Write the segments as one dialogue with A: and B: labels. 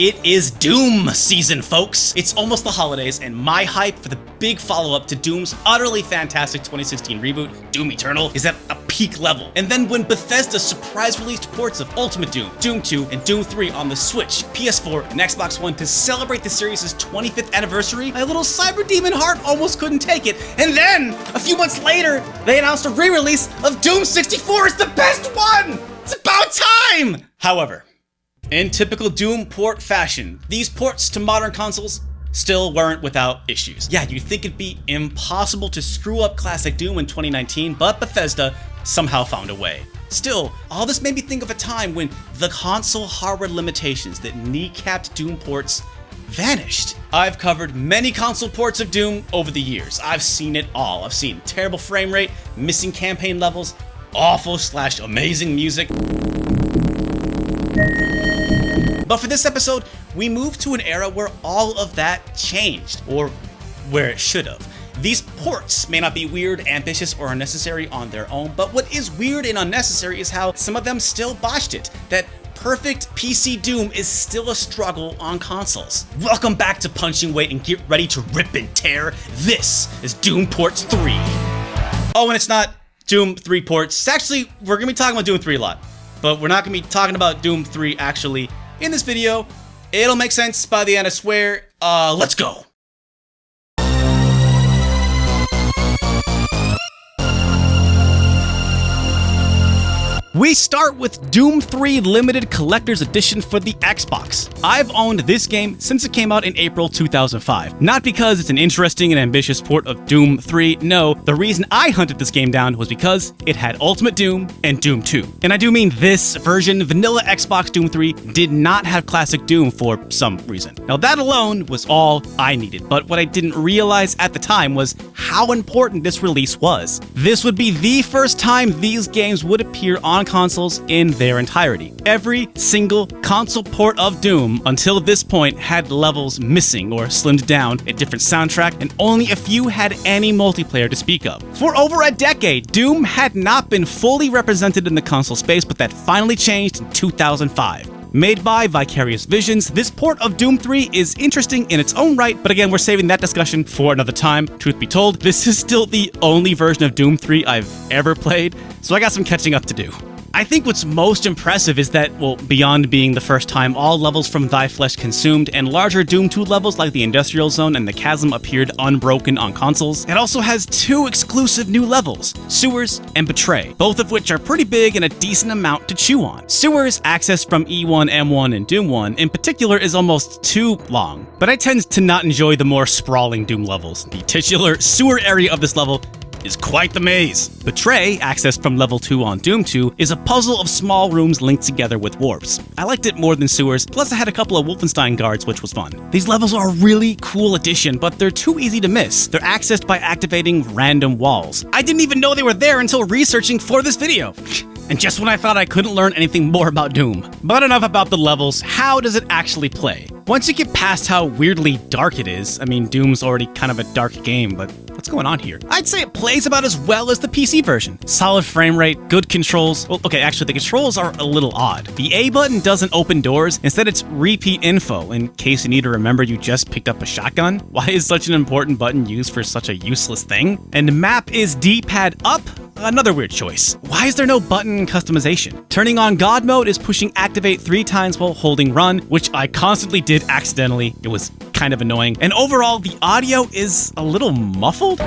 A: It is Doom season, folks! It's almost the holidays, and my hype for the big follow-up to Doom's utterly fantastic 2016 reboot, Doom Eternal, is at a peak level. And then when Bethesda surprise-released ports of Ultimate Doom, Doom 2, and Doom 3 on the Switch, PS4, and Xbox One to celebrate the series' 25th anniversary, my little cyber demon heart almost couldn't take it. And then, a few months later, they announced a re-release of Doom 64 is the best one! It's about time! However, in typical Doom port fashion, these ports to modern consoles still weren't without issues. Yeah, you'd think it'd be impossible to screw up classic Doom in 2019, but Bethesda somehow found a way. Still, all this made me think of a time when the console hardware limitations that kneecapped Doom ports vanished. I've covered many console ports of Doom over the years. I've seen it all. I've seen terrible frame rate, missing campaign levels, awful/amazing music. But for this episode, we move to an era where all of that changed, or where it should have. These ports may not be weird, ambitious, or unnecessary on their own, but what is weird and unnecessary is how some of them still botched it. That perfect PC Doom is still a struggle on consoles. Welcome back to Punching Weight and get ready to rip and tear. This is Doom Ports 3. Oh, and it's not Doom 3 ports. Actually, we're gonna be talking about Doom 3 a lot, but we're not gonna be talking about Doom 3 actually in this video. It'll make sense by the end, I swear. Let's go. We start with Doom 3 Limited Collector's Edition for the Xbox. I've owned this game since it came out in April 2005. Not because it's an interesting and ambitious port of Doom 3, no, the reason I hunted this game down was because it had Ultimate Doom and Doom 2. And I do mean this version. Vanilla Xbox Doom 3 did not have classic Doom for some reason. Now that alone was all I needed, but what I didn't realize at the time was how important this release was. This would be the first time these games would appear on consoles in their entirety. Every single console port of Doom until this point had levels missing or slimmed down, a different soundtrack, and only a few had any multiplayer to speak of. For over a decade, Doom had not been fully represented in the console space, but that finally changed in 2005. Made by Vicarious Visions, this port of Doom 3 is interesting in its own right, but again, we're saving that discussion for another time. Truth be told, this is still the only version of Doom 3 I've ever played, so I got some catching up to do. I think what's most impressive is that, well, beyond being the first time all levels from Thy Flesh Consumed and larger Doom 2 levels like the Industrial Zone and the Chasm appeared unbroken on consoles, it also has two exclusive new levels, Sewers and Betray, both of which are pretty big and a decent amount to chew on. Sewers, accessed from E1, M1, and Doom 1, in particular is almost too long, but I tend to not enjoy the more sprawling Doom levels. The titular sewer area of this level is quite the maze. Betray, accessed from level 2 on Doom 2, is a puzzle of small rooms linked together with warps. I liked it more than Sewers, plus I had a couple of Wolfenstein guards, which was fun. These levels are a really cool addition, but they're too easy to miss. They're accessed by activating random walls. I didn't even know they were there until researching for this video. And just when I thought I couldn't learn anything more about Doom. But enough about the levels, how does it actually play? Once you get past how weirdly dark it is, I mean, Doom's already kind of a dark game, but what's going on here? I'd say it plays about as well as the PC version. Solid frame rate, good controls. Well, okay, actually the controls are a little odd. The A button doesn't open doors, instead it's repeat info, in case you need to remember you just picked up a shotgun. Why is such an important button used for such a useless thing? And map is D-pad up. Another weird choice. Why is there no button customization? Turning on God mode is pushing activate 3 times while holding run, which I constantly did accidentally. It was kind of annoying. And overall, the audio is a little muffled.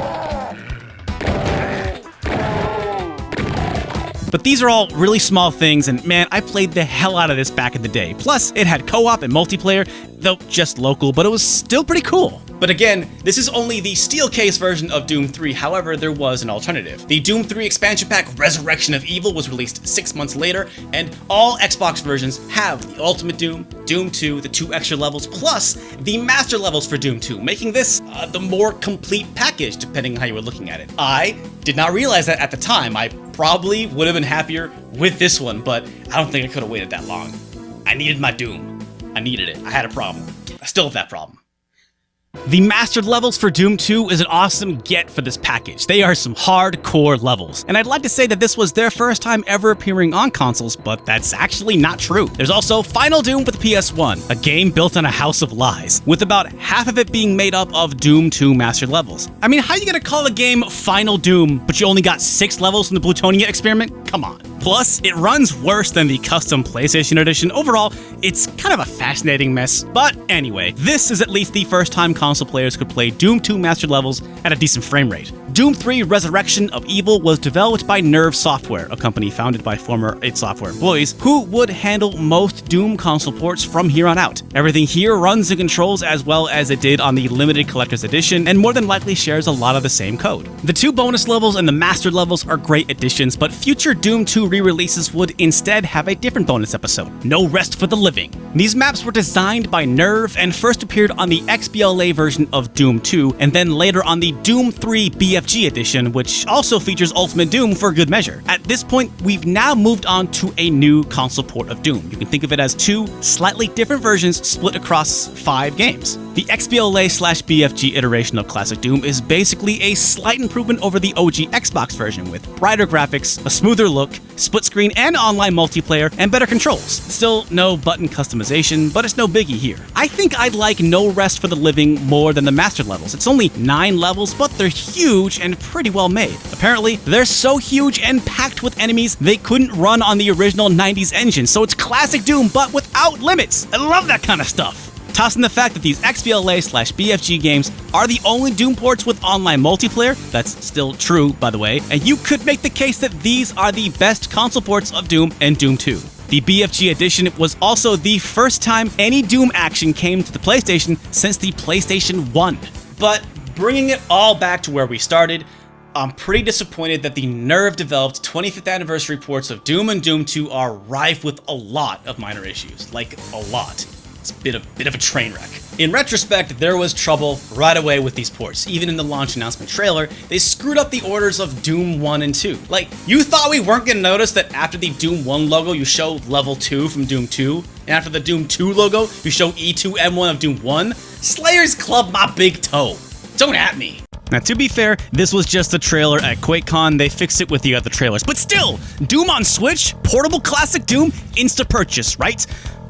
A: But these are all really small things, and man, I played the hell out of this back in the day. Plus, it had co-op and multiplayer, though just local, but it was still pretty cool. But again, this is only the steel case version of Doom 3, however, there was an alternative. The Doom 3 expansion pack Resurrection of Evil was released 6 months later, and all Xbox versions have the Ultimate Doom, Doom 2, the 2 extra levels, plus the master levels for Doom 2, making this the more complete package, depending on how you were looking at it. I did not realize that at the time. I probably would have been happier with this one, but I don't think I could have waited that long. I needed my Doom. I needed it. I had a problem. I still have that problem. The mastered levels for Doom 2 is an awesome get for this package. They are some hardcore levels, and I'd like to say that this was their first time ever appearing on consoles, but that's actually not true. There's also Final Doom for the PS1, a game built on a house of lies, with about half of it being made up of Doom 2 mastered levels. I mean, how are you gonna call a game Final Doom, but you only got 6 levels from the Plutonia experiment? Come on. Plus, it runs worse than the custom PlayStation edition. Overall, it's kind of a fascinating mess. But anyway, this is at least the first time console players could play Doom 2 mastered levels at a decent frame rate. Doom 3 Resurrection of Evil was developed by Nerve Software, a company founded by former id Software employees, who would handle most Doom console ports from here on out. Everything here runs and controls as well as it did on the limited collector's edition, and more than likely shares a lot of the same code. The 2 bonus levels and the mastered levels are great additions, but future Doom 2 re-releases would instead have a different bonus episode, No Rest for the Living. These maps were designed by Nerve and first appeared on the XBLA version of Doom 2, and then later on the Doom 3 BFG edition, which also features Ultimate Doom for good measure. At this point, we've now moved on to a new console port of Doom. You can think of it as 2 slightly different versions split across 5 games. The XBLA/BFG iteration of Classic Doom is basically a slight improvement over the OG Xbox version, with brighter graphics, a smoother look, split screen and online multiplayer, and better controls. Still no button customization, but it's no biggie here. I think I'd like No Rest for the Living more than the mastered levels. It's only 9 levels, but they're huge and pretty well made. Apparently, they're so huge and packed with enemies, they couldn't run on the original 90s engine, so it's classic Doom, but without limits. I love that kind of stuff. Toss in the fact that these XBLA/BFG games are the only Doom ports with online multiplayer. That's still true, by the way, and you could make the case that these are the best console ports of Doom and Doom 2. The BFG edition was also the first time any Doom action came to the PlayStation since the PlayStation 1. But bringing it all back to where we started, I'm pretty disappointed that the Nerve-developed 25th anniversary ports of Doom and Doom 2 are rife with a lot of minor issues. Like, a lot. It's a bit of a train wreck. In retrospect, there was trouble right away with these ports. Even in the launch announcement trailer, they screwed up the orders of Doom 1 and 2. Like, you thought we weren't gonna notice that after the Doom 1 logo, you show level 2 from Doom 2, and after the Doom 2 logo, you show E2M1 of Doom 1? Slayers club my big toe. Don't at me. Now, to be fair, this was just a trailer at QuakeCon. They fixed it with the other trailers. But still, Doom on Switch? Portable classic Doom? Insta-purchase, right?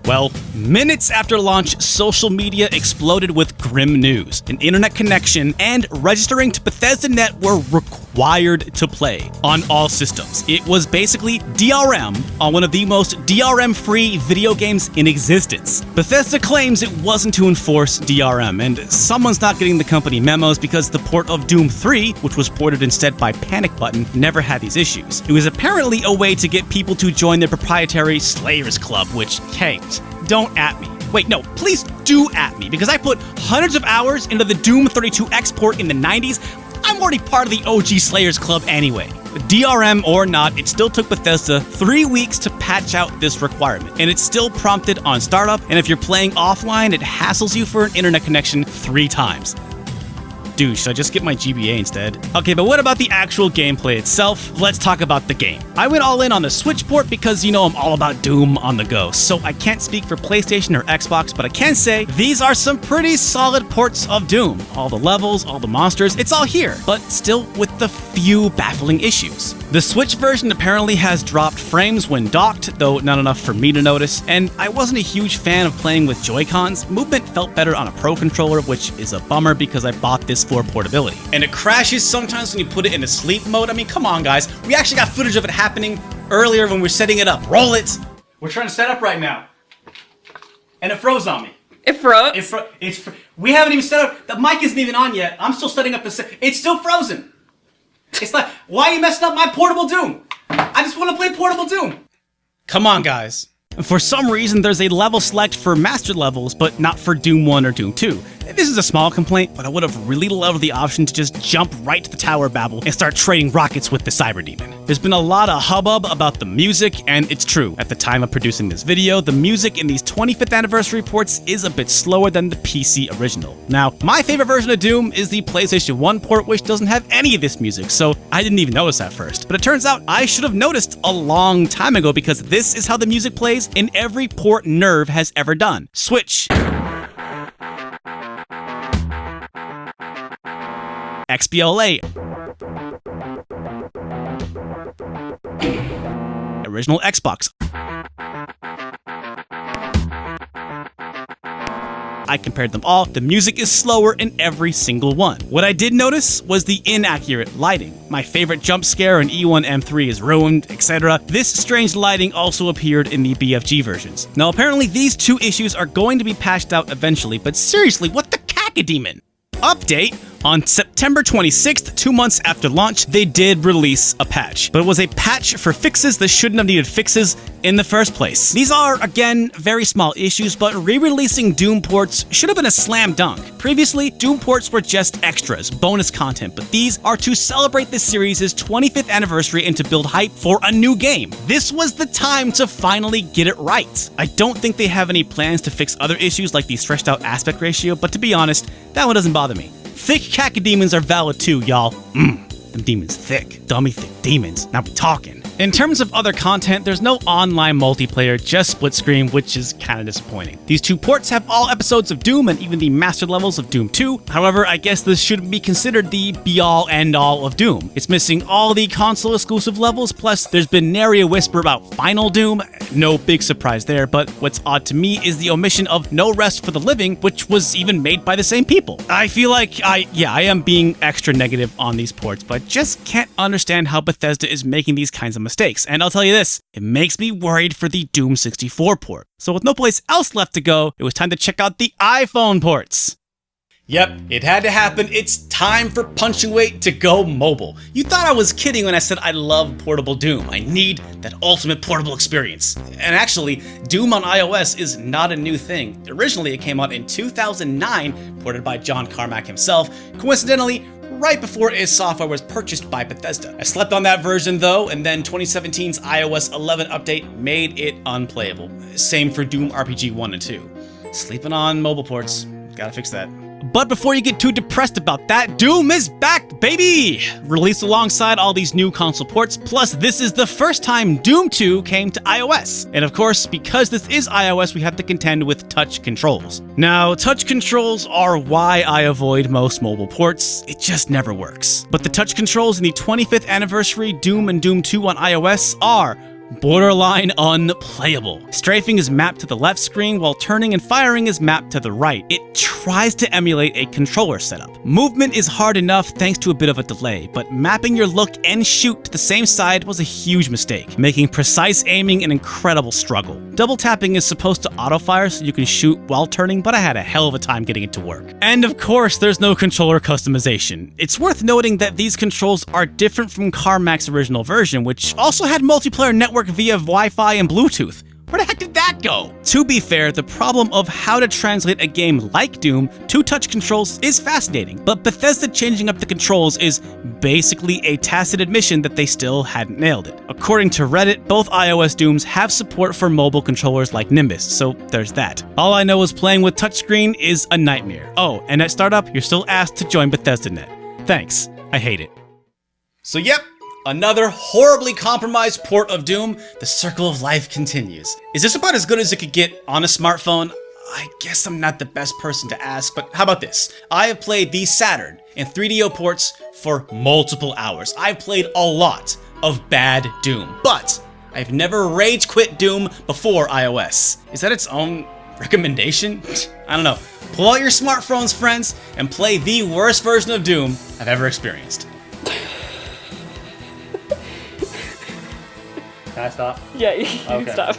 A: Well, minutes after launch, social media exploded with grim news. An internet connection and registering to Bethesda.net were required to play on all systems. It was basically DRM on one of the most DRM-free video games in existence. Bethesda claims it wasn't to enforce DRM, and someone's not getting the company memos because the port of Doom 3, which was ported instead by Panic Button, never had these issues. It was apparently a way to get people to join their proprietary Slayers Club, which, hey, don't at me. Wait, no, please do at me, because I put hundreds of hours into the Doom 32 export in the 90s. I'm already part of the OG Slayers Club anyway. DRM or not, it still took Bethesda 3 weeks to patch out this requirement, and it's still prompted on startup, and if you're playing offline, it hassles you for an internet connection 3 times. Dude, should I just get my GBA instead? Okay, but what about the actual gameplay itself? Let's talk about the game. I went all in on the Switch port because, you know, I'm all about Doom on the go, so I can't speak for PlayStation or Xbox, but I can say these are some pretty solid ports of Doom. All the levels, all the monsters, it's all here, but still with the few baffling issues. The Switch version apparently has dropped frames when docked, though not enough for me to notice, and I wasn't a huge fan of playing with Joy-Cons. Movement felt better on a Pro controller, which is a bummer because I bought this for portability. And it crashes sometimes when you put it into sleep mode. I mean, come on, guys. We actually got footage of it happening earlier when we were setting it up. Roll it! We're trying to set up right now. And it froze on me.
B: It froze?
A: We haven't even set up. The mic isn't even on yet. I'm still setting up the It's still frozen. It's like, why are you messing up my portable Doom? I just want to play portable Doom. Come on, guys. For some reason, there's a level select for master levels, but not for Doom 1 or Doom 2. This is a small complaint, but I would have really loved the option to just jump right to the Tower Babel and start trading rockets with the Cyber Demon. There's been a lot of hubbub about the music, and it's true. At the time of producing this video, the music in these 25th anniversary ports is a bit slower than the PC original. Now, my favorite version of Doom is the PlayStation 1 port, which doesn't have any of this music, so I didn't even notice at first. But it turns out I should have noticed a long time ago, because this is how the music plays in every port Nerve has ever done. Switch. XBLA, original Xbox. I compared them all. The music is slower in every single one. What I did notice was the inaccurate lighting. My favorite jump scare in E1M3 is ruined, etc. This strange lighting also appeared in the BFG versions. Now apparently these two issues are going to be patched out eventually, but seriously, what the cacodemon? Update: on September 26th, 2 months after launch, they did release a patch, but it was a patch for fixes that shouldn't have needed fixes in the first place. These are, again, very small issues, but re-releasing Doom ports should have been a slam dunk. Previously, Doom ports were just extras, bonus content, but these are to celebrate the series' 25th anniversary and to build hype for a new game. This was the time to finally get it right. I don't think they have any plans to fix other issues like the stretched out aspect ratio, but to be honest, that one doesn't bother me. Thick cacodemons are valid too, y'all. Them demons thick. Dummy thick demons. Now we talking. In terms of other content, there's no online multiplayer, just split screen, which is kind of disappointing. These two ports have all episodes of Doom and even the master levels of Doom 2. However, I guess this shouldn't be considered the be-all end-all of Doom. It's missing all the console-exclusive levels, plus there's been nary a whisper about Final Doom. No big surprise there, but what's odd to me is the omission of No Rest for the Living, which was even made by the same people. I feel like I am being extra negative on these ports, but just can't understand how Bethesda is making these kinds of mistakes. And I'll tell you this, it makes me worried for the Doom 64 port. So with no place else left to go, it was time to check out the iPhone ports. Yep, it had to happen. It's time for Punching Weight to go mobile. You thought I was kidding when I said I love portable Doom. I need that ultimate portable experience. And actually, Doom on iOS is not a new thing. Originally, it came out in 2009, ported by John Carmack himself. Coincidentally, right before its software was purchased by Bethesda. I slept on that version though, and then 2017's iOS 11 update made it unplayable. Same for Doom RPG 1 and 2. Sleeping on mobile ports, gotta fix that. But before you get too depressed about that, Doom is back, baby! Released alongside all these new console ports, plus this is the first time Doom 2 came to iOS. And of course, because this is iOS, we have to contend with touch controls. Now, touch controls are why I avoid most mobile ports. It just never works. But the touch controls in the 25th anniversary Doom and Doom 2 on iOS are borderline unplayable. Strafing is mapped to the left screen, while turning and firing is mapped to the right. It tries to emulate a controller setup. Movement is hard enough thanks to a bit of a delay, but mapping your look and shoot to the same side was a huge mistake, making precise aiming an incredible struggle. Double tapping is supposed to auto-fire so you can shoot while turning, but I had a hell of a time getting it to work. And of course, there's no controller customization. It's worth noting that these controls are different from Carmack's original version, which also had multiplayer network via Wi-Fi and Bluetooth. Where the heck did that go? To be fair, the problem of how to translate a game like Doom to touch controls is fascinating, but Bethesda changing up the controls is basically a tacit admission that they still hadn't nailed it. According to Reddit, both iOS Dooms have support for mobile controllers like Nimbus, so there's that. All I know is playing with touchscreen is a nightmare. Oh, and at startup, you're still asked to join BethesdaNet. Thanks, I hate it. So yep, another horribly compromised port of Doom. The circle of life continues. Is this about as good as it could get on a smartphone? I guess I'm not the best person to ask, but how about this? I have played the Saturn and 3DO ports for multiple hours. I've played a lot of bad Doom, but I've never rage quit Doom before iOS. Is that its own recommendation? I don't know. Pull out your smartphones, friends, and play the worst version of Doom I've ever experienced. Can I stop?
B: Yeah, you can stop.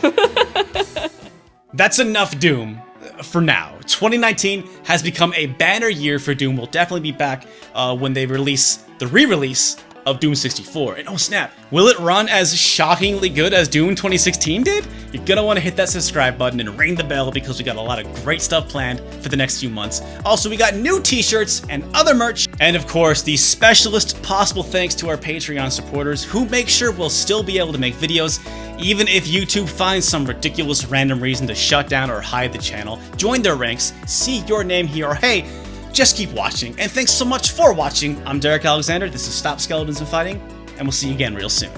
A: That's enough Doom for now. 2019 has become a banner year for Doom. We'll definitely be back when they release the re-release of Doom 64. And oh snap, will it run as shockingly good as Doom 2016 did? You're gonna want to hit that subscribe button and ring the bell because we got a lot of great stuff planned for the next few months. Also, we got new t-shirts and other merch. And of course, the specialist possible thanks to our Patreon supporters who make sure we'll still be able to make videos even if YouTube finds some ridiculous random reason to shut down or hide the channel. Join their ranks, see your name here, or hey, just keep watching. And thanks so much for watching. I'm Derek Alexander, this is Stop Skeletons and Fighting, and we'll see you again real soon.